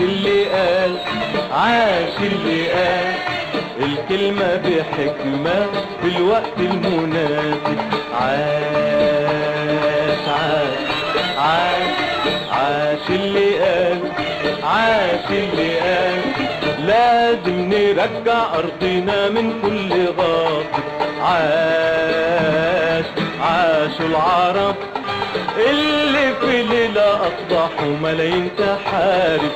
اللي قال، عاش اللي قال الكلمة بحكمة في الوقت المناسب. عاش عاش عاش عاش اللي قال، عاش اللي قال لازم نرجع أرضنا من كل غاصب. عاش عاشوا العرب اللي في ليلة أصبحوا ملايين تحارب.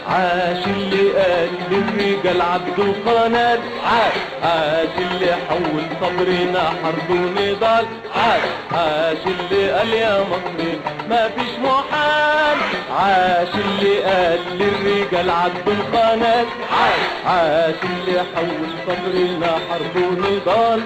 عاش اللي قال للرجال عبد القناة. عاش اللي حول صبرنا حرب ونضال. عاش اللي قال يا مصر ما فيش محال. عاش اللي قال للرجال عبد القناة. عاش اللي حول صبرنا حرب ونضال.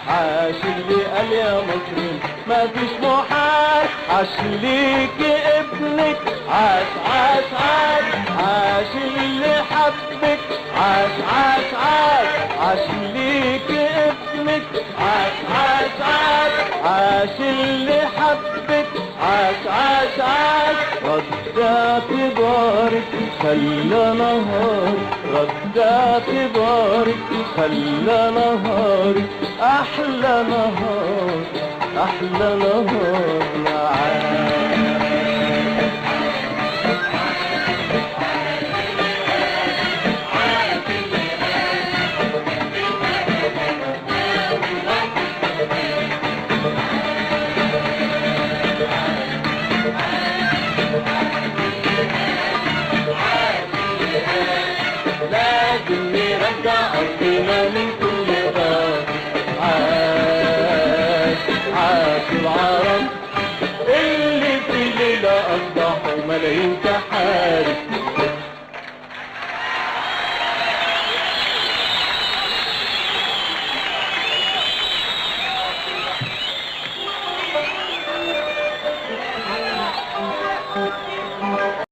عاش اللي قال يا مصر ما فيش محال. عاش ليك ابنك، عاش عاش عاش عاش اللي حبك. عاش عاش عاش عاش ليك ابنك. عاش عاش عاش عاش اللي حبك. عاش عاش عاش رجعت بارك خلى نهار، رجعت بارك خلى نهارك أحلى نهار، أحلى نهار معاك. لازم نرجع أرضنا من كل غاصب. عاش عاش العرب اللي في ليلة أصبحوا ملايين تحارب.